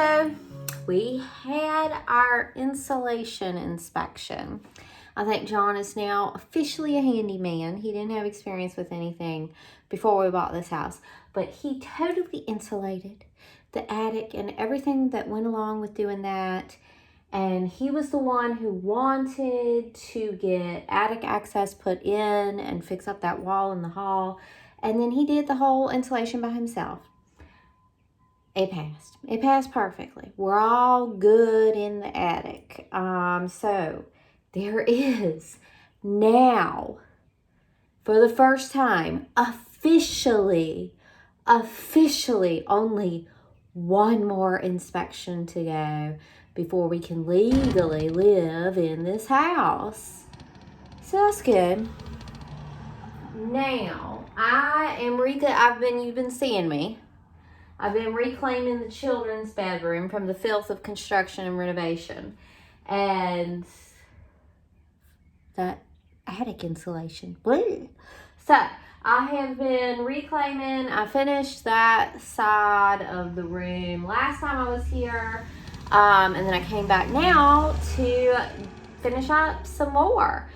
so we had our insulation inspection. I think John is now officially a handyman. He didn't have experience with anything before we bought this house, but he totally insulated the attic and everything that went along with doing that. And he was the one who wanted to get attic access put in and fix up that wall in the hall. And then he did the whole insulation by himself. It passed. It passed perfectly. We're all good in the attic. So there is now, for the first time, officially only one more inspection to go before we can legally live in this house. So that's good. Now, you've been seeing me. I've been reclaiming the children's bedroom from the filth of construction and renovation. And that attic insulation. Bleh. So, I have been reclaiming. I finished that side of the room last time I was here. And then I came back now to finish up some more.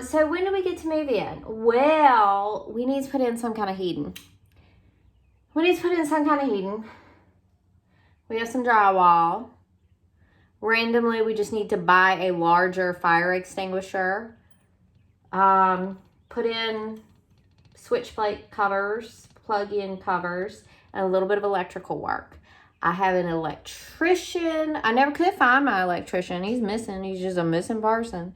So when do we get to move in? Well, we need to put in some kind of heating. We have some drywall. Randomly, we just need to buy a larger fire extinguisher. Put in switch plate covers, plug-in covers, and a little bit of electrical work. I have an electrician. I never could find my electrician. He's missing. He's just a missing person.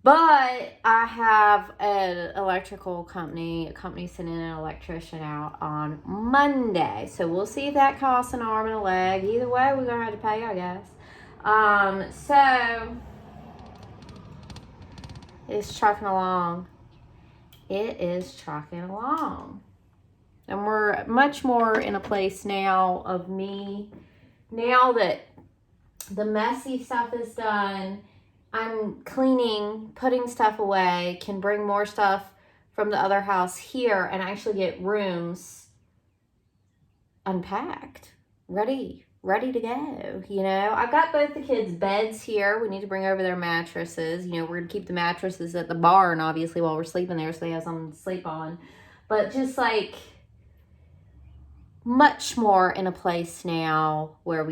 But I have an electrical company. A company sending an electrician out on Monday. So we'll see if that costs an arm and a leg. Either way, we're going to have to pay, I guess. So it's trucking along. It is trucking along. And we're much more in a place now of me. Now that the messy stuff is done, I'm cleaning, putting stuff away, can bring more stuff from the other house here and actually get rooms unpacked, ready to go. You know, I've got both the kids' beds here. We need to bring over their mattresses. You know, we're going to keep the mattresses at the barn, obviously, while we're sleeping there so they have something to sleep on. But just like much more in a place now where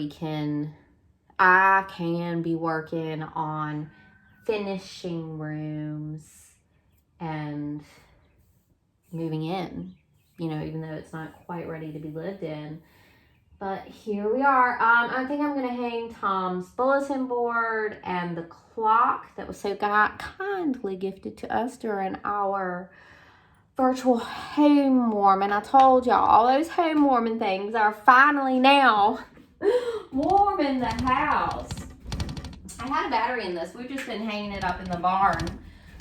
I can be working on finishing rooms and moving in, you know, even though it's not quite ready to be lived in. But here we are. I think I'm going to hang Tom's bulletin board and the clock that was so kindly gifted to us during our virtual home warming. I told y'all, all those home warming things are finally now warming the house. I had a battery in this. We've just been hanging it up in the barn.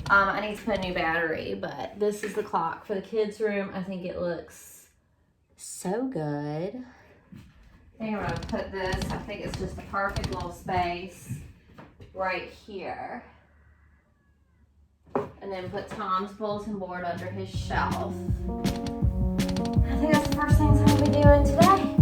I need to put a new battery, but this is the clock for the kids' room. I think it looks so good. I think I'm going to put this. I think it's just a perfect little space right here. And then put Tom's bulletin board under his shelf. I think that's the first things I'm going to be doing today.